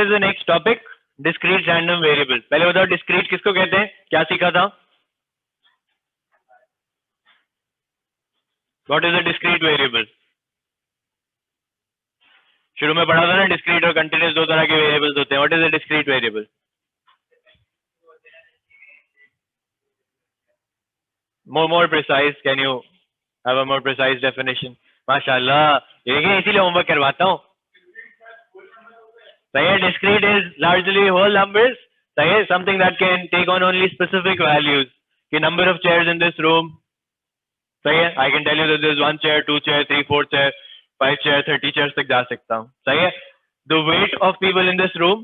is the next topic? Discrete random variable. पहले बताओ discrete किसको कहते हैं? क्या सीखा था? What is a discrete variable? शुरू में पढ़ा था ना, discrete और continuous दो तरह के variables होते हैं. What is a discrete variable? More precise. Can you have a more precise definition? माशाल्लाह, देखिए इसीलिए homework करवाता हूँ. सही है. Discrete is largely whole numbers. सही है. Something that can take on only specific values. कि number of chairs in this room. सही है. I can tell you that there is 1 chair, 2 chair, 3, 4 chair, 5 chair, 30 chairs तक जा सकता हूँ. सही है. The weight of people in this room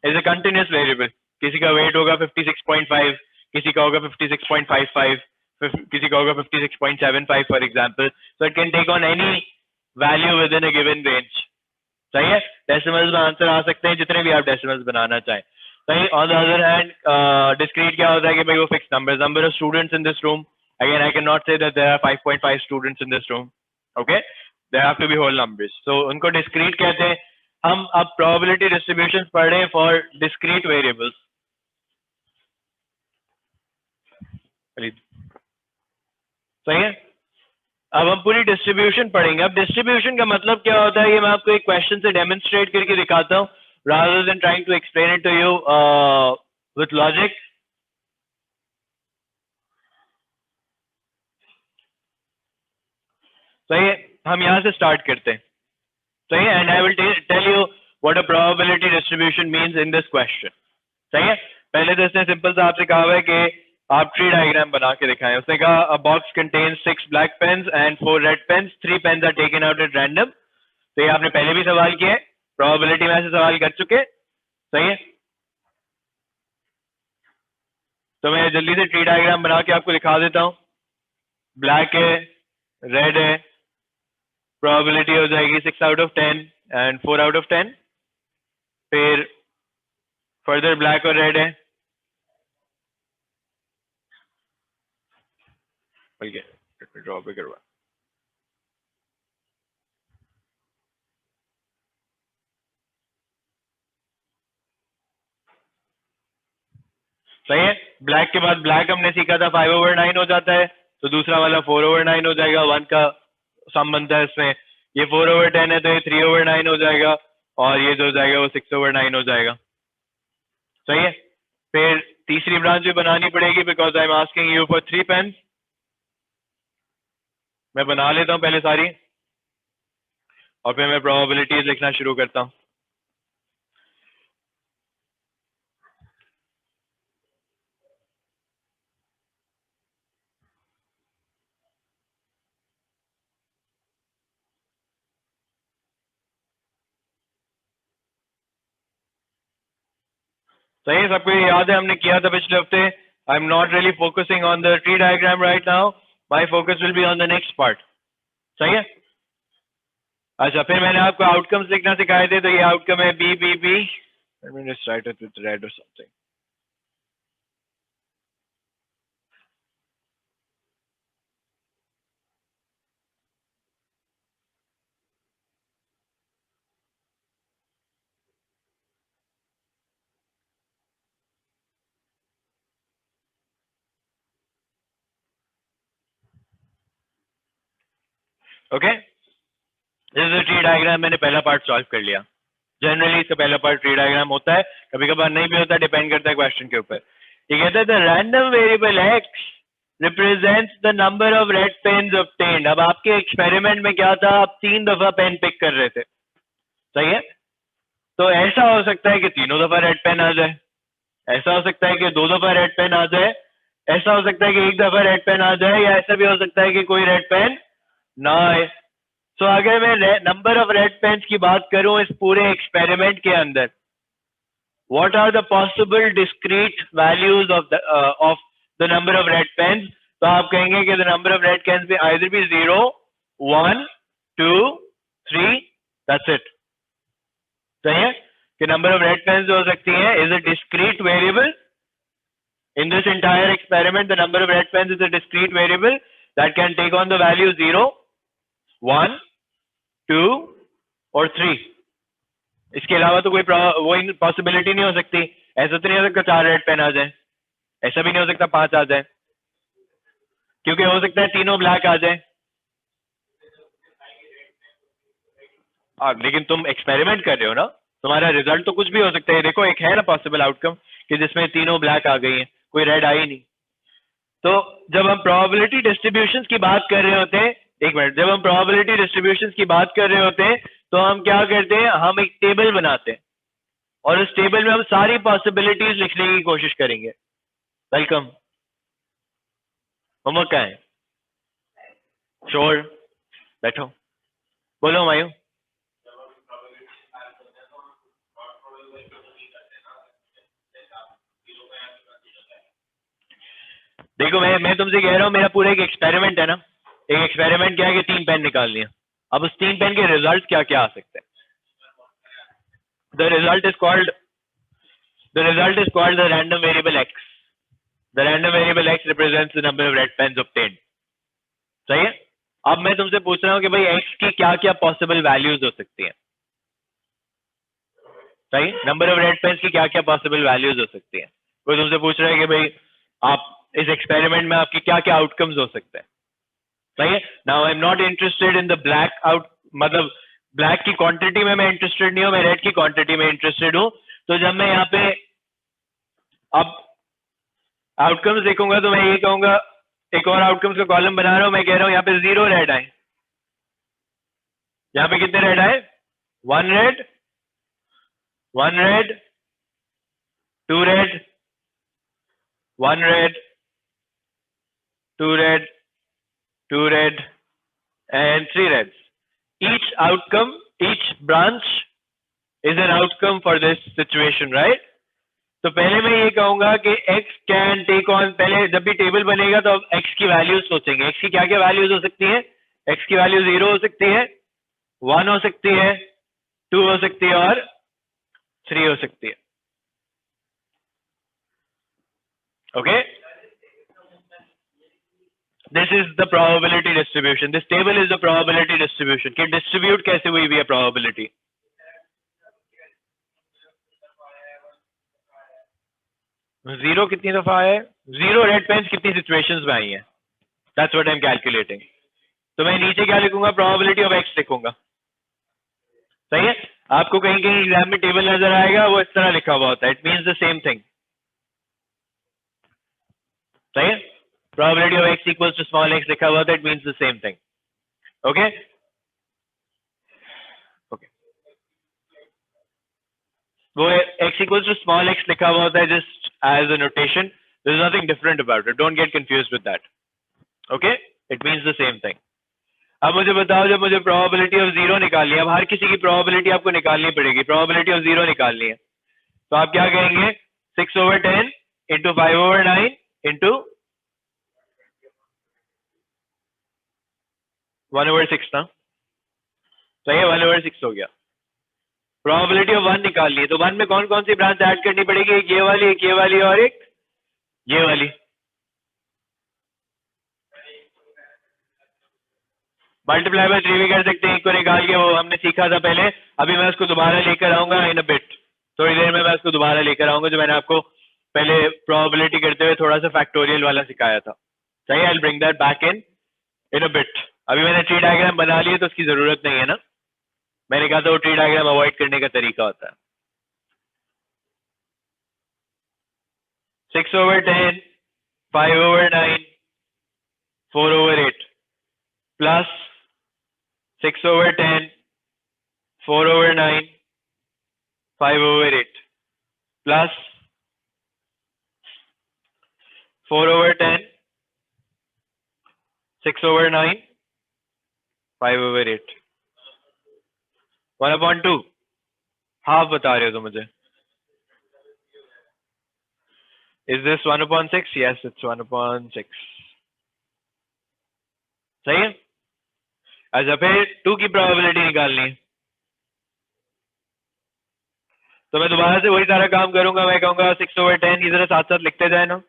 is a continuous variable. किसी का weight होगा 56.5, किसी का होगा 56.55, किसी का होगा 56.75 for example. So it can take on any value within a given range. सही है. Decimals में आंसर आ सकते हैं जितने भी आप decimals बनाना चाहें. सही. On the other hand, discrete क्या होता है कि भाई वो fixed numbers. Number of students in this room. Again, I cannot say that there are 5.5 students in this room. Okay, there have to be whole numbers. So उनको discrete कहते हैं. हम अब probability distributions पढ़ रहे हैं for discrete variables. सही है. अब हम पूरी डिस्ट्रीब्यूशन पढ़ेंगे. अब डिस्ट्रीब्यूशन का मतलब क्या होता है ये मैं आपको एक क्वेश्चन से डेमोन्स्ट्रेट करके दिखाता हूँ, rather than trying to explain it to you with logic. सही है. हम यहाँ से स्टार्ट करते हैं. सही है. And I will tell you what a probability distribution means in this question. सही है. पहले तो इसने सिंपल सा आपसे कहा हुआ है कि आप ट्री डायग्राम बना के दिखाएं. उसने कहा a box contains 6 black pens and 4 red pens, 3 pens are taken out at random. तो ये आपने पहले भी सवाल किया है, प्रोबेबिलिटी में ऐसे सवाल कर चुके. सही है. तो मैं जल्दी से ट्री डायग्राम बना के आपको दिखा देता हूँ. ब्लैक है, रेड है, प्रोबेबिलिटी हो जाएगी 6 out of 10 and 4 out of 10. फिर फर्दर ब्लैक और रेड है. ड्रॉ पे करवा. सही है. ब्लैक के बाद ब्लैक हमने सीखा था 5/9 हो जाता है, तो दूसरा वाला 4/9 हो जाएगा. 1 का सम बनता है इसमें. ये 4/10 है तो ये 3/9 हो जाएगा, और ये जो हो जाएगा वो 6/9 हो जाएगा. सही है. फिर तीसरी ब्रांच भी बनानी पड़ेगी because I am asking you for 3 pens. मैं बना लेता हूं पहले सारी और फिर मैं प्रोबेबिलिटीज लिखना शुरू करता हूं. सही है. सबको ये याद है हमने किया था पिछले हफ्ते. I am not really focusing on the tree diagram right now. My focus will be on the next part. सही है. अच्छा, फिर मैंने आपको आउटकम्स लिखना सिखाए थे. तो ये आउटकम है B B B. Let me just write it with red और something. Okay, this is the tree diagram. मैंने पहला पार्ट सॉल्व कर लिया. जनरली इसका पहला पार्ट ट्री डायग्राम होता है, कभी कभार नहीं भी होता, डिपेंड करता है क्वेश्चन के ऊपर. ये कहता है the random variable X represents the number of red pens obtained. अब आपके एक्सपेरिमेंट में क्या था, आप 3 दफा पेन पिक कर रहे थे. सही है. तो ऐसा हो सकता है कि 3 दफा रेड पेन आ जाए, ऐसा हो सकता है कि 2 दफा रेड पेन आ जाए, ऐसा हो सकता है कि 1 दफा रेड पेन आ जाए, या ऐसा भी हो सकता है कि कोई रेड पेन ना आए. तो अगर मैं नंबर ऑफ रेड पेन्स की बात करूं इस पूरे एक्सपेरिमेंट के अंदर, what are the possible discrete values of the number of red pens. तो आप कहेंगे कि the number of red pens में आइदर बी 0, 1, 2, 3, दैट्स इट. सही है. कि नंबर ऑफ रेड पेन्स हो सकती है is a discrete variable. In this entire experiment, the number of red pens is a discrete variable that can take on the value 0, 1, 2 or 3. इसके अलावा तो कोई वो पॉसिबिलिटी नहीं हो सकती। ऐसा तो नहीं हो सकता 4 रेड पेन आ जाए, ऐसा भी नहीं हो सकता 5 आ जाए, क्योंकि हो सकता है तीनों ब्लैक आ जाए। लेकिन तुम एक्सपेरिमेंट कर रहे हो ना, तुम्हारा रिजल्ट तो कुछ भी हो सकता है। देखो एक है ना पॉसिबल आउटकम कि जिसमें तीनों ब्लैक आ गई हैं, कोई रेड आई नहीं। तो जब हम प्रोबेबिलिटी डिस्ट्रीब्यूशंस की बात कर रहे होते हैं, एक मिनट, जब हम प्रोबेबिलिटी डिस्ट्रीब्यूशंस की बात कर रहे होते हैं तो हम क्या करते हैं, हम एक टेबल बनाते हैं और उस टेबल में हम सारी पॉसिबिलिटीज लिखने की कोशिश करेंगे। वेलकम, होमवर्क का है, श्योर, बैठो, बोलो मायू। देखो मैं तुमसे कह रहा हूँ, मेरा पूरा एक एक्सपेरिमेंट है ना। एक एक्सपेरिमेंट क्या है कि 3 पेन निकाल लिया। अब उस 3 पेन के रिजल्ट क्या क्या आ सकते हैं? The result is called the random variable X. The random variable X represents the number of red pens obtained. सही है। अब मैं तुमसे पूछ रहा हूँ कि भाई एक्स की क्या क्या पॉसिबल वैल्यूज हो सकती हैं? सही, नंबर ऑफ रेड पेन्स की क्या क्या पॉसिबल वैल्यूज हो सकती हैं? कोई तुमसे पूछ रहा है कि भाई आप इस एक्सपेरिमेंट में आपके क्या क्या आउटकम्स हो सकते हैं? सही है। Now I am not interested in the black out, मतलब ब्लैक की क्वांटिटी में मैं इंटरेस्टेड नहीं हूँ, मैं रेड की क्वांटिटी में इंटरेस्टेड हूँ। तो जब मैं यहाँ पे अब आउटकम्स देखूंगा तो मैं ये कहूंगा, एक और आउटकम्स का कॉलम बना रहा हूँ, मैं कह रहा हूँ यहाँ पे 0 रेड आए। यहाँ पे कितने रेड आए? 1 red, 1 red, 2 red, 1 red, 2 red, 2 red and 3 reds. Each branch is an outcome for this situation, right? तो पहले मैं ये कहूंगा कि x can take on, पहले जब भी टेबल बनेगा तो अब x की वैल्यूज सोचेंगे। x की क्या क्या वैल्यूज हो सकती है? x की वैल्यू 0 हो सकती है, 1 हो सकती है, 2 हो सकती है और 3 हो सकती है। Okay, this is the probability distribution. This table is the probability distribution कि डिस्ट्रीब्यूट कैसे हुई है प्रोबेबिलिटी। जीरो कितनी दफा है? 0 रेड पेन्स कितनी सिचुएशंस में आई हैं? That's what I am calculating. तो मैं नीचे क्या लिखूंगा? प्रोबेबिलिटी ऑफ एक्स लिखूंगा। सही है। आपको कहीं कहीं एग्जाम में टेबल नजर आएगा, वो इस तरह लिखा हुआ होता है, it means the same thing. सही है। Probability of X equals to small X लिखा हुआ होता है, it means the same thing. Okay okay, वो X equals to small X लिखा हुआ होता है just as a notation. There is nothing different about it, don't get confused with that. Okay, it means the same thing. अब मुझे बताओ, जब मुझे प्रोबेबिलिटी ऑफ 0 निकालनी है, अब हर किसी की प्रोबेबिलिटी आपको निकालनी पड़ेगी, प्रोबेबिलिटी ऑफ 0 निकालनी है, तो आप क्या कहेंगे? 6/10 इंटू 5/9 इंटू 1/6 ना। तो ये 1/6 हो गया। प्रोबेबिलिटी ऑफ 1 निकालनी है, तो 1 में कौन कौन सी ब्रांच ऐड करनी पड़ेगी? एक ये वाली, एक ये वाली और एक ये वाली। मल्टीप्लाई बाय 3 भी कर सकते हैं, एक को निकाल के, वो हमने सीखा था पहले। अभी मैं उसको दोबारा लेकर आऊंगा इन अ बिट, थोड़ी देर में मैं उसको दोबारा लेकर आऊंगा, जो मैंने आपको पहले प्रोबेबिलिटी करते हुए थोड़ा सा फैक्टोरियल वाला सिखाया था। सही है, I will bring that back in a bit. अभी मैंने ट्री डायग्राम बना लिए तो उसकी जरूरत नहीं है ना। मैंने कहा था वो ट्री डायग्राम अवॉइड करने का तरीका होता है। 6/10, 5/9, 4/8 प्लस 6/10, 4/9, 5/8 प्लस 4/10, 6/9, 5/8। 1/2 हाफ बता रहे हो तो मुझे। Is this 1/6? Yes, it's 1/6। सही है। अच्छा, फिर 2 की प्रोबेबिलिटी निकालनी है, तो मैं दोबारा से वही सारा काम करूंगा। मैं कहूंगा 6/10, इधर साथ साथ लिखते जाए ना।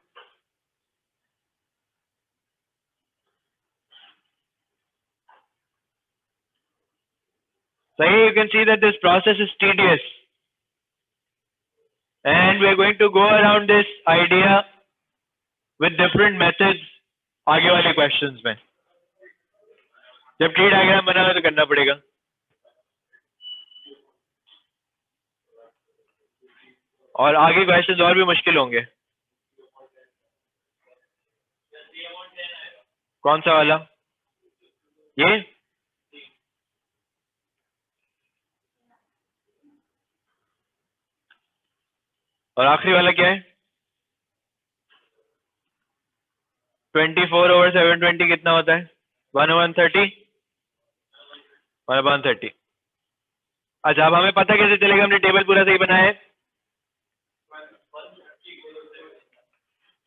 So here you can see that this process is tedious, and we are going to go around this idea with different methods आगे वाले questions में. जब ट्री डायग्राम बना हो तो करना पड़ेगा. और आगे क्वेश्चंस और भी मुश्किल होंगे. कौन सा वाला? ये और आखिरी वाला क्या है? 24/720 कितना होता है? 1/30. 1/30. अच्छा, अब हमें पता कैसे चलेगा हमने टेबल पूरा सही बनाया है?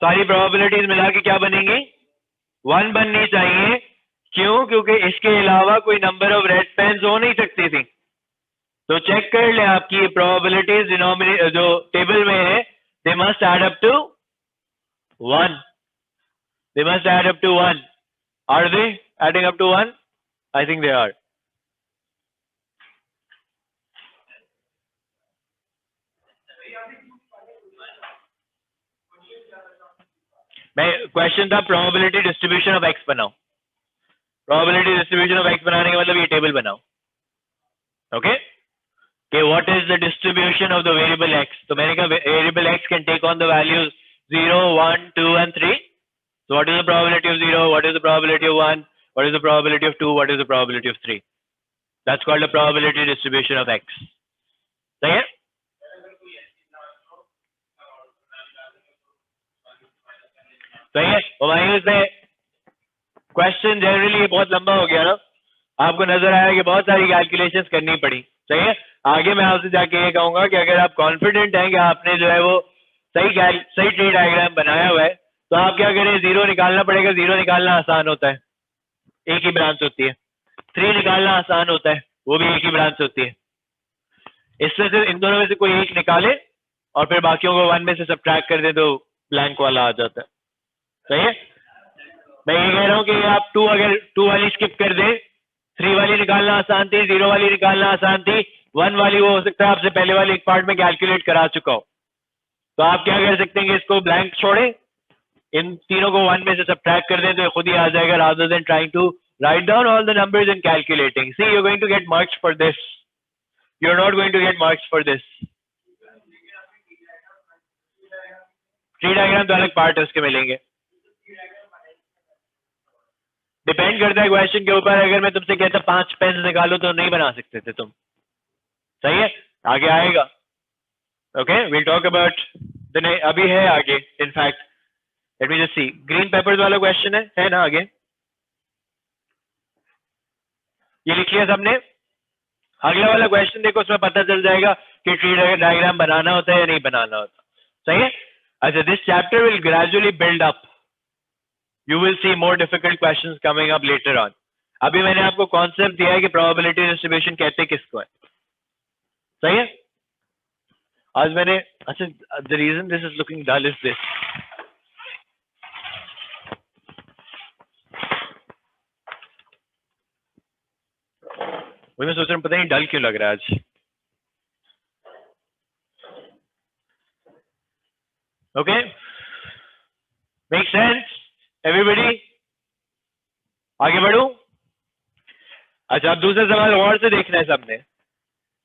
सारी प्रोबेबिलिटीज मिला के क्या बनेंगी? 1 बननी चाहिए. क्यों? क्योंकि इसके अलावा कोई नंबर ऑफ रेड पेन्स हो नहीं सकती थी. तो चेक कर ले आपकी प्रोबेबिलिटीज डिनोमिनेटर जो टेबल में है, they must add up to 1. They must add up to 1. Are they adding up to 1? I think they are. मैं क्वेश्चन था प्रोबेबिलिटी डिस्ट्रीब्यूशन ऑफ एक्स बनाओ. प्रोबेबिलिटी डिस्ट्रीब्यूशन ऑफ एक्स बनाने का मतलब ये टेबल बनाओ. ओके, कि what is the distribution of the variable X. तो मैंने कहा variable X can take on the values 0, 1, 2 and 3. So what is the probability of 0? What is the probability of 1? What is the probability of 2? What is the probability of 3? That's called the probability distribution of x. सही है? सही है? वहीं से question generally बहुत लंबा हो गया ना, आपको नजर आया कि बहुत सारी कैलकुलेशंस करनी पड़ी. सही है? आगे मैं आपसे जाके ये कहूंगा कि अगर आप कॉन्फिडेंट हैं कि आपने जो है वो सही ट्री डायग्राम बनाया हुआ है, तो आप क्या करें? 0 निकालना पड़ेगा. 0 निकालना आसान होता है, एक ही ब्रांच होती है. 3 निकालना आसान होता है, वो भी एक ही ब्रांच होती है. इसमें से इन दोनों में से कोई एक निकाले और फिर बाकियों को 1 में से सब्ट्रैक्ट कर दे तो ब्लैंक वाला आ जाता है. सही है? मैं ये कह रहा हूँ कि आप 2 अगर 2 वाली स्किप कर दे, 3 वाली निकालना आसान थी, 0 वाली निकालना आसान थी, 1 वाली वो हो सकता है आपसे पहले वाले एक पार्ट में कैलकुलेट करा चुका हो. तो आप क्या कर सकते हैं कि इसको ब्लैंक छोड़े, इन तीनों को 1 में से सब्ट्रैक्ट कर दें तो खुद ही आ जाएगा, rather than trying to write down all the numbers and calculating. See, you're going to get marks for this. You're not going to get marks for this. Tree diagram तो अलग पार्ट है, उसके मिलेंगे. डिपेंड करता है question के ऊपर. अगर मैं तुमसे कहता 5 पेन निकालो तो नहीं बना सकते थे तुम. सही है? आगे आएगा. Okay, we'll talk about the अभी है आगे. In fact let me just see. Green papers वाला क्वेश्चन है ना आगे? ये लिख लिया सबने? अगला वाला क्वेश्चन देखो, उसमें पता चल जाएगा कि ट्री डायग्राम बनाना होता है या नहीं बनाना होता. सही है? अच्छा, this chapter will gradually build up. You will see more difficult questions coming up later on. अभी मैंने आपको कॉन्सेप्ट दिया है कि प्रोबेबिलिटी डिस्ट्रीब्यूशन कहते किसको है. सही है? आज मैंने, अच्छा, the reason this is looking dull is this. वही मैं सोच रहा हूँ पता नहीं डल क्यों लग रहा है आज. Okay, make sense everybody? आगे बढ़ू? अच्छा, अब दूसरा सवाल और से देखना है सबने.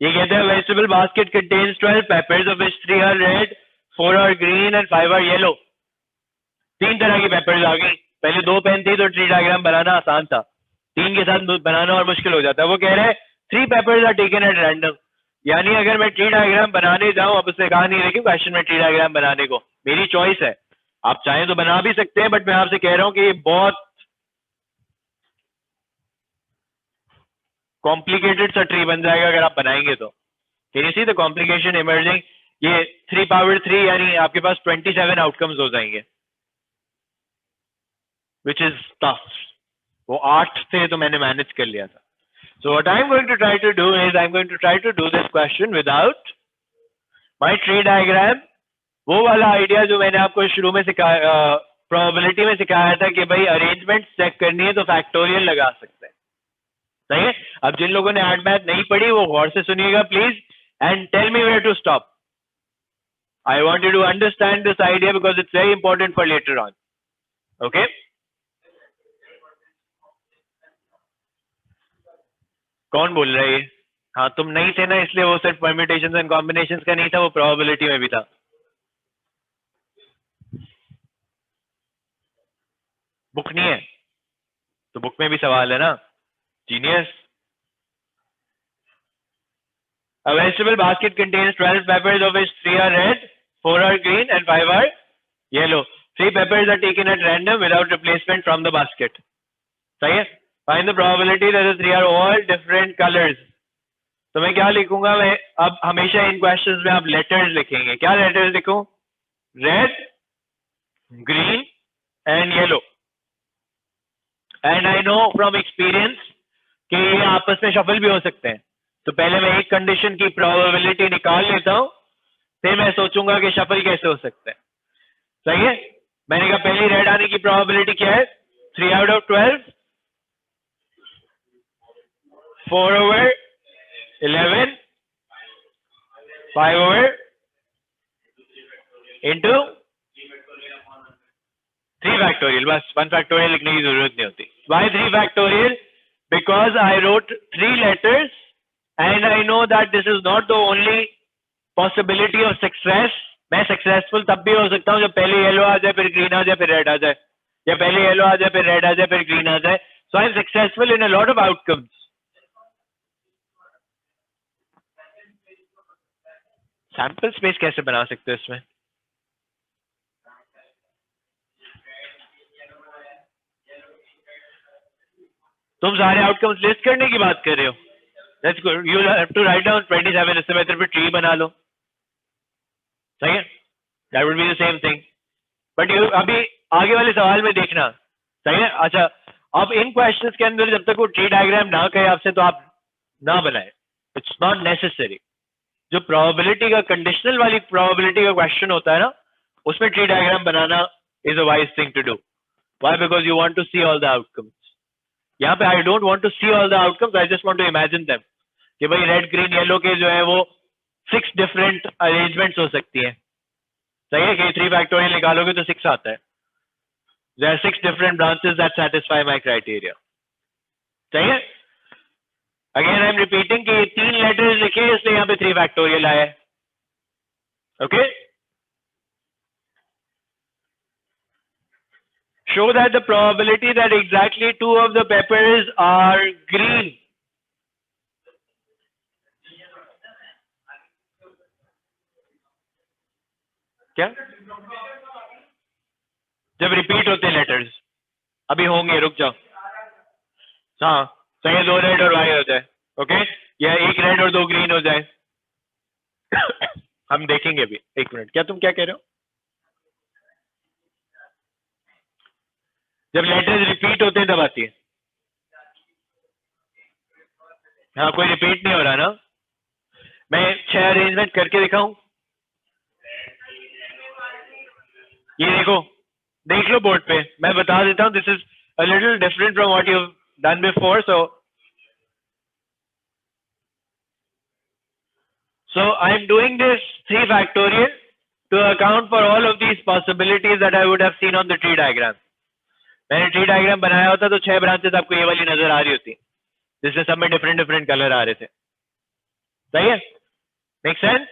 ये कहते हैं vegetable basket contains 12 peppers of which 3 are red, 4 are green and 5 are yellow. 3 तरह की पेपर्स आ गई. पहले 2 पेन थी तो ट्री डायग्राम बनाना आसान था, 3 के साथ बनाना और मुश्किल हो जाता है. वो कह रहे हैं 3 peppers are taken at random. यानी अगर मैं ट्री डायग्राम बनाने जाऊं, अब उसने कहा नहीं है कि क्वेश्चन में ट्री डायग्राम बनाने को, मेरी चॉइस है. आप चाहें तो बना भी सकते हैं, बट मैं आपसे कह रहा हूं कि ये बहुत कॉम्प्लिकेटेड सा ट्री बन जाएगा अगर आप बनाएंगे तो. Can you see the complication emerging? ये 3 यानी आपके पास 27 आउटकम्स हो जाएंगे, विच इज टफ. वो 8 थे तो मैंने मैनेज कर लिया था. So what I'm going to try to do is I'm going to try to do this question without my tree diagram. वो वाला आइडिया जो मैंने आपको शुरू में सिखाया, प्रोबेबिलिटी में सिखाया था कि भाई अरेंजमेंट चेक करनी है तो फैक्टोरियल लगा सकते हैं. सही है। अब जिन लोगों ने आर्ट मैथ नहीं पढ़ी वो गौर से सुनिएगा please and tell me where to stop. I want you to understand this idea because it's very important for later on. Okay? कौन बोल रहा है ये? हाँ तुम नहीं थे ना, इसलिए वो सिर्फ परम्यूटेशंस एंड कॉम्बिनेशंस का नहीं था, वो प्रोबेबिलिटी में भी था. बुक नहीं है तो बुक में भी सवाल है ना. Genius. A vegetable basket contains 12 peppers of which 3 are red, 4 are green and 5 are yellow. 3 peppers are taken at random without replacement from the basket. सही है. Find the probability that the 3 are all different colors. तो मैं क्या लिखूंगा, मैं अब हमेशा इन questions में आप लेटर्स लिखेंगे. क्या लेटर्स लिखूं? Red, green and yellow. And I know from experience कि ये आपस में शफल भी हो सकते हैं. तो पहले मैं एक कंडीशन की प्रोबेबिलिटी निकाल लेता हूं, फिर मैं सोचूंगा कि शफल कैसे हो सकते हैं. सही है. मैंने कहा पहली रेड आने की प्रोबेबिलिटी क्या है? 3 out of 12, 4 over 11, 5 over into 3 factorial. बस 1 factorial लिखने की जरूरत नहीं होती. Why 3 factorial? Because I wrote 3 letters and I know that this is not the only possibility of success. मैं सक्सेसफुल तब भी हो सकता हूँ जब पहले येलो आ जाए, फिर ग्रीन आ जाए, फिर रेड आ जाए, या पहले येलो आ जाए, फिर रेड आ जाए, फिर ग्रीन आ जाए. So I am successful in a lot of outcomes. Sample space कैसे बना सकते हो इसमें? तुम सारे आउटकम्स लिस्ट करने की बात कर रहे हो. Let's go. You have to write down 27. इससे बेहतर फिर ट्री बना लो. सही है. That would be the same thing. But you अभी आगे वाले सवाल में देखना. सही है. अच्छा, अब इन क्वेश्चंस के अंदर जब तक वो ट्री डायग्राम ना कहे आपसे तो आप ना बनाए. It's not necessary. जो प्रोबेबिलिटी का कंडीशनल वाली प्रोबेबिलिटी का क्वेश्चन होता है ना, उसमें ट्री डायग्राम बनाना is a wise thing to do. Why? Because you want to see all the outcomes. यहाँ पे I don't want to see all the outcomes, I just want to imagine them कि भाई red green yellow के जो है वो 6 different arrangements हो सकती है. सही है कि 3 फैक्टोरियल निकालोगे तो 6 आता है. There are 6 different branches that satisfy my criteria. सही है. Again I am repeating कि 3 letters लिखे इसलिए यहाँ पे 3 फैक्टोरियल आया है. Okay? Show that the probability that exactly 2 of the peppers are green. क्या? जब रिपीट होते लेटर्स. अभी होंगे, रुक जाओ. हाँ सही है. 2 रेड और वाई हो जाए. ओके. या 1 रेड और 2 ग्रीन हो जाए. हम देखेंगे अभी. 1 मिनट. क्या तुम क्या कह रहे हो? जब लेटर्स रिपीट होते हैं तब आती है. हाँ कोई रिपीट नहीं हो रहा ना. मैं 6 अरेंजमेंट करके दिखाऊं. ये देखो, देख लो बोर्ड पे. मैं बता देता हूँ. This is a little different from what you have done before. So I am doing this 3 factorial to account for all of these possibilities that I would have seen on the tree diagram. मैंने tree diagram बनाया होता तो 6 branches आपको ये वाली नजर आ रही होती, जिसमें सब में डिफरेंट डिफरेंट कलर आ रहे थे. सही है. Make sense.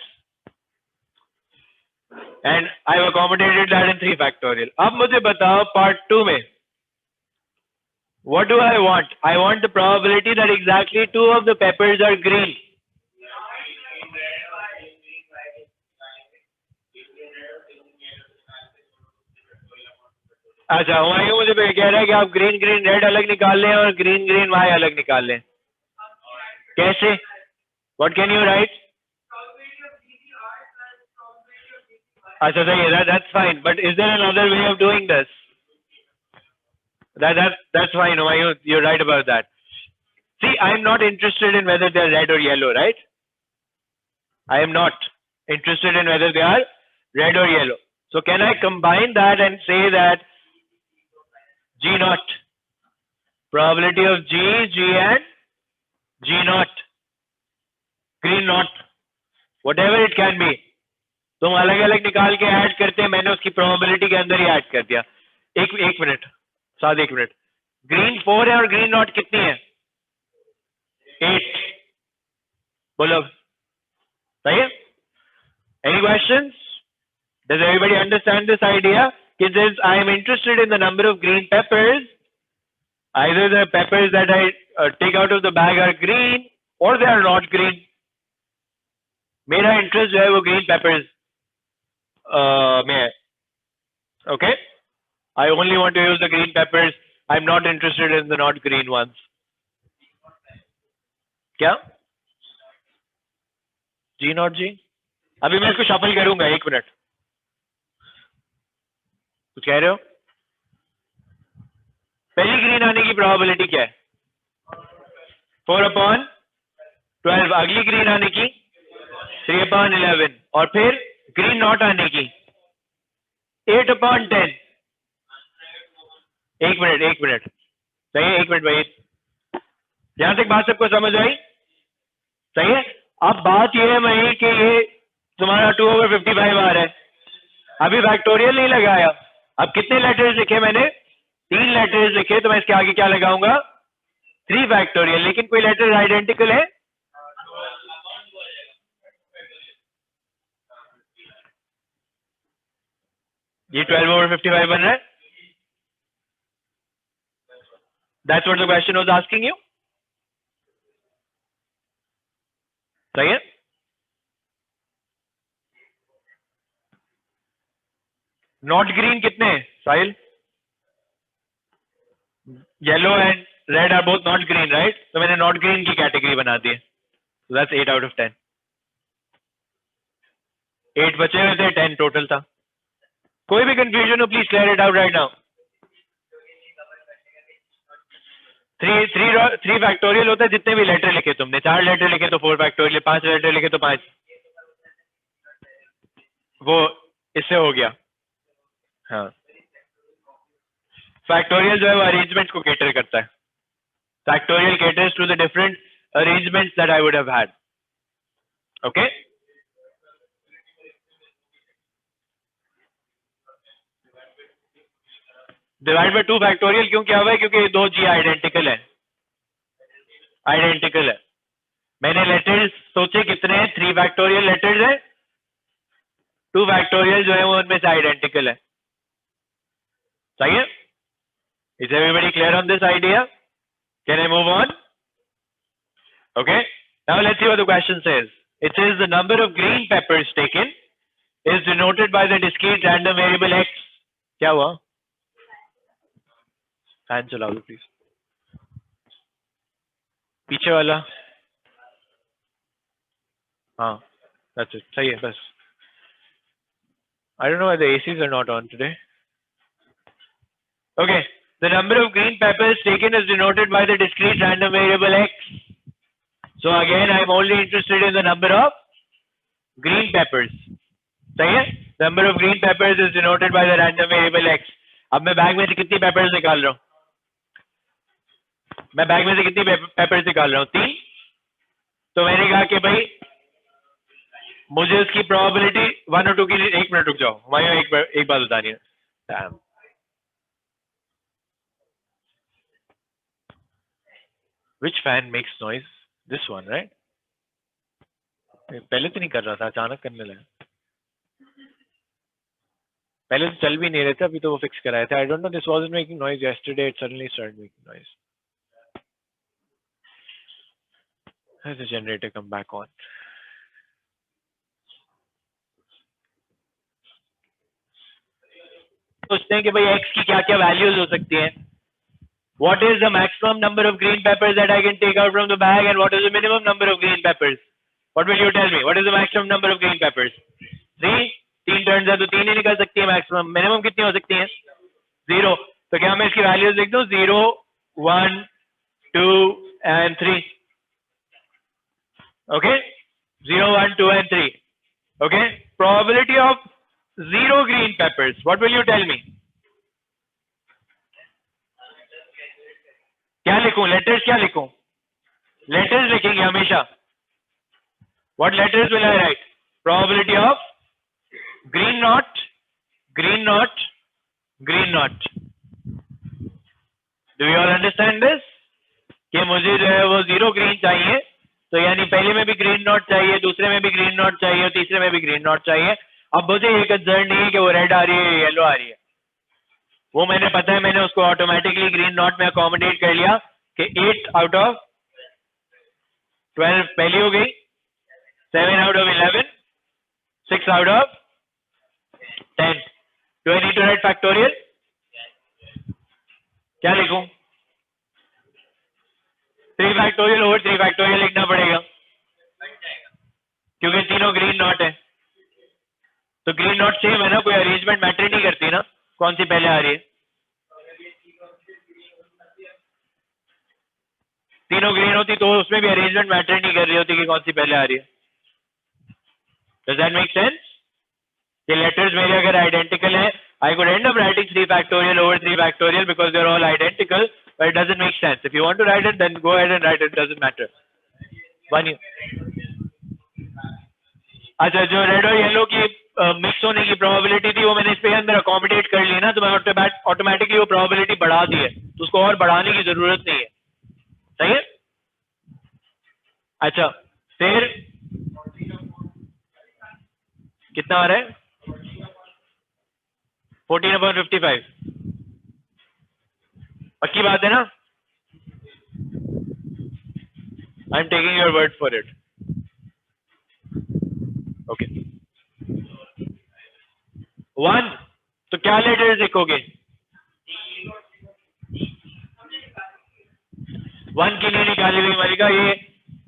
And I have accommodated that in 3 factorial. अब मुझे बताओ पार्ट 2 में what do I want? I want the probability that exactly 2 of the peppers are green. अच्छा, हुमायूं मुझे कह रहा है कि आप ग्रीन ग्रीन रेड अलग निकाल लें और ग्रीन ग्रीन वाई अलग निकाल लें. कैसे? What can you write? अच्छा सही है. That's fine. But is there another way of doing this? That's fine. Humayun, you're right about that. See, I'm not interested in whether they're red or yellow, right? I am not interested in whether they are red or yellow. So can I combine that and say that G naught, probability of G and G naught, green naught, whatever it can be. तुम अलग अलग निकाल के add करते हैं, मैंने उसकी probability के अंदर ही ऐड कर दिया. एक मिनट साथ, एक मिनट. ग्रीन 4 है और ग्रीन नॉट कितनी है? 8. बोलो सही है? Any questions? Does everybody understand this idea? Since I am interested in the number of green peppers, either the peppers that I take out of the bag are green or they are not green. मेरा interest जो है वो green papers में है. Okay? I only want to use the green peppers. I'm not interested in the not green ones. क्या? G not G? अभी मैं इसको शफल करूंगा, एक मिनट. कुछ कह रहे हो? पहली ग्रीन आने की प्रोबेबिलिटी क्या है? 4/12. अगली ग्रीन आने की 3/11. और फिर ग्रीन नॉट आने की 8/10. एक मिनट सही है? एक मिनट भाई, यहां तक बात सबको समझ आई? सही है. अब बात यह है भाई कि ये तुम्हारा 2/55 आ रहा है. अभी फैक्टोरियल नहीं लगाया. अब कितने लेटर्स लिखे मैंने? 3 लेटर्स लिखे, तो मैं इसके आगे क्या लगाऊंगा? 3 फैक्टोरियल. लेकिन कोई लेटर आइडेंटिकल है? ये 12/55 बन रहा है. That's what the question was asking you. सही है? नॉट ग्रीन कितने हैं Sahil? Yellow and red are both not green, right? तो मैंने नॉट ग्रीन की कैटेगरी बना दी है. So that's 8/10. 8 बचे हुए थे, 10 टोटल था. कोई भी कंफ्यूजन हो please clear it out right now. 3 factorial होता है जितने भी लेटर लिखे तुमने. 4 लेटर लिखे तो 4 फैक्टोरियल, 5 लेटर लिखे तो 5. वो इससे हो गया. हाँ, फैक्टोरियल जो है वो अरेंजमेंट को कैटर करता है. Factorial caters to the different arrangements that I would have had. Okay? Divide by 2 factorial क्यों किया हुआ है? क्योंकि ये दो जी आइडेंटिकल है. आइडेंटिकल है. मैंने लेटर्स सोचे कितने हैं? 3 फैक्टोरियल लेटर्स है. 2 फैक्टोरियल जो है वो उनमें से आइडेंटिकल है. सही है? Is everybody clear on this idea? Can I move on? Okay. Now let's see what the question says. It says the number of green peppers taken is denoted by the discrete random variable x. क्या हुआ? Fan चला दो please. पीछे वाला. हाँ, that's it. सही है बस. I don't know why the ACs are not on today. Okay. The number of green peppers taken is denoted by the discrete random variable x. So again, I am only interested in the number of green peppers. सही है? Number of green peppers is denoted by the random variable x. अब मैं bag में से कितनी papers निकाल रहा हूँ? मैं बैग में से कितनी पेपर्स निकाल रहा हूँ? 3. तो मैंने कहा कि भाई मुझे उसकी प्रोबेबिलिटी 1 और 2 की. एक मिनट रुक जाओ, हमारे एक बात बतानी है. Which fan makes noise? This one, right? पहले तो नहीं कर रहा था, अचानक करने लगा. पहले तो चल भी नहीं रहे थे, अभी तो वो फिक्स कराया था. I don't know, this wasn't making noise yesterday. It suddenly started making noise. Has the generator come back on? सोचते हैं कि भाई x की क्या क्या वैल्यूज हो सकती हैं. What is the maximum number of green peppers that I can take out from the bag, and what is the minimum number of green peppers? What will you tell me? What is the maximum number of green peppers? 3. 3 turns है तो 3 ही निकल सकती है maximum. Minimum कितनी हो सकती है? 0. तो क्या मैं इसकी वैल्यूज लिख दूं? 0, 1, 2 and 3. Okay? 0, 1, 2 and 3. Okay? Probability of 0 green peppers. What will you tell me? क्या लिखूं? लेटर्स क्या लिखूं? लेटर्स लिखेंगे हमेशा. What letters will I write? Probability of green knot, green knot, green knot. Do you all understand this? कि मुझे जो है वो 0 ग्रीन चाहिए, तो यानी पहले में भी ग्रीन नॉट चाहिए, दूसरे में भी ग्रीन नॉट चाहिए और तीसरे में भी ग्रीन नॉट चाहिए. अब मुझे ये कंसर्न नहीं है कि वो रेड आ रही है येलो आ रही है, वो मैंने पता है, मैंने उसको ऑटोमेटिकली ग्रीन नॉट में अकोमोडेट कर लिया कि 8 आउट ऑफ 12 पहली हो गई, 7 out of 11, 6 out of 10. Do I need to write factorial? क्या लिखूं? 3 factorial over 3 factorial लिखना पड़ेगा क्योंकि तीनों ग्रीन नॉट है. तो ग्रीन नॉट सेम है ना, कोई अरेंजमेंट मैटर नहीं करती ना कौन सी पहले आ रही है. तीनों ग्रीन होती तो उसमें भी अरेंजमेंट मैटर नहीं कर रही होती कि कौन सी पहले आ रही है. Does that make sense? The letters मेरे अगर identical है, I could end up writing 3 factorial over 3 factorial because they're all identical, but it doesn't make sense. If you want to write it, then go ahead and write it. Doesn't matter. One. अच्छा, जो red और yellow की mix होने की probability थी वो मैंने इसके अंदर अकोमोडेट कर ली ना, तो मैं ऑटोमेटिकली वो प्रोबेबिलिटी बढ़ा दी है, तो उसको और बढ़ाने की जरूरत नहीं है. सही है. अच्छा, फिर कितना आ रहा है? 14/55. पक्की बात है ना? I am taking your word for it. Okay. 1 तो क्या लेटर्स लिखोगे? 1 की नहीं निकाली हुई मलिका, ये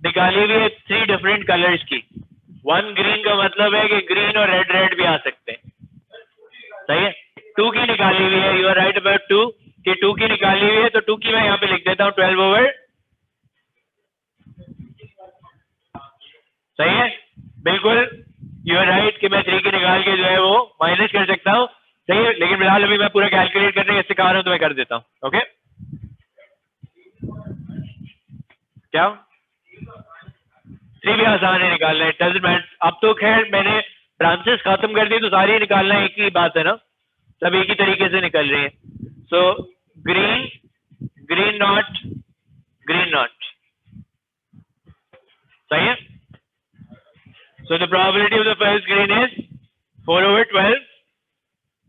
निकाली हुई है 3 डिफरेंट कलर्स की. 1 ग्रीन का मतलब है कि ग्रीन और रेड रेड भी आ सकते हैं. सही है. 2 की निकाली हुई है, यू आर राइट अबाउट 2 कि 2 की निकाली हुई है, तो 2 की मैं यहाँ पे लिख देता हूँ 12 ओवर. सही है, बिल्कुल यू आर राइट कि मैं 3 की निकाल के जो है वो माइनस कर सकता हूँ. सही है, लेकिन फिलहाल अभी मैं पूरा कैलकुलेट करने के सिखा रहा हूँ तो मैं कर देता हूँ. ओके. क्या 3 भी आसान है निकालना है, डजंट मैटर. अब तो खैर मैंने ब्रांचेस खत्म कर दी तो सारी निकालना एक ही बात है ना, सब एक ही तरीके से निकल रही है. So green, green not, green not. सही है. So the probability of the first green is 4 over 12,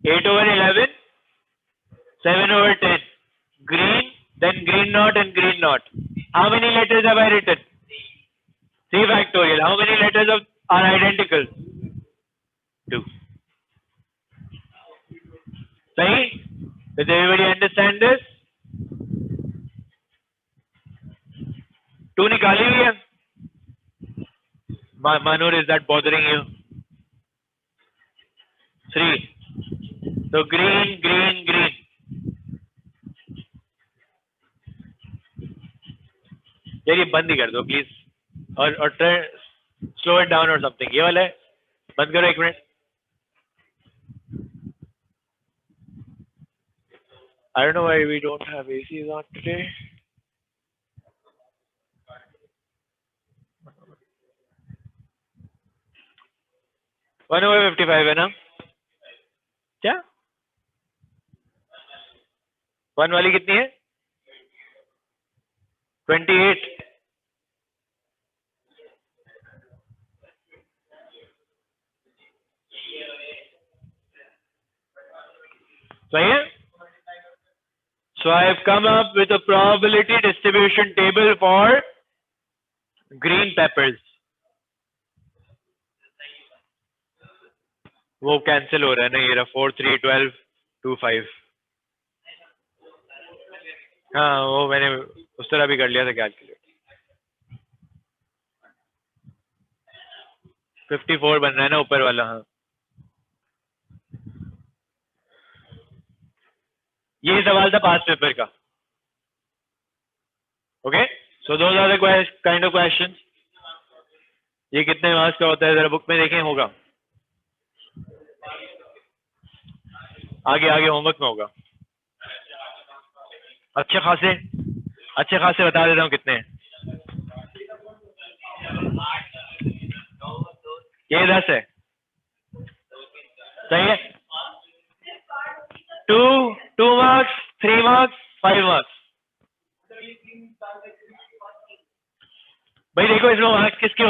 8 over 11, 7 over 10. Green, then green knot and green knot. How many letters have I written? 3 factorial. How many letters are identical? 2. Sahi? Does everybody understand this? 2 nikali hui hai. Manur, is that bothering you? 3. So green, green, green. यार ये बंद ही कर दो please, और slow it down और something. ये वाला है, बंद करो 1 minute. I don't know why we don't have ACs on today. One over 55 है ना? क्या 1 वाली कितनी है? 28. सही है. So I have come up with a probability distribution table for green peppers. वो कैंसिल हो रहा है ना, ये रहा 4, 3, 12, 2, 5. हाँ वो मैंने उस तरह भी कर लिया था कैलकुलेट. 54 बन रहा है ना ऊपर वाला. हाँ ये सवाल था पास्ट पेपर का. Okay. So those are the kind of questions. ये कितने मार्क्स का होता है जरा बुक में देखें. होगा आगे आगे होमवर्क में होगा. अच्छे खासे बता देता हूँ कितने हैं. ये 10 है, सही है। 2 मार्क्स, 3 मार्क्स, 5 मार्क्स। भाई देखो इसमें मार्क्स किसके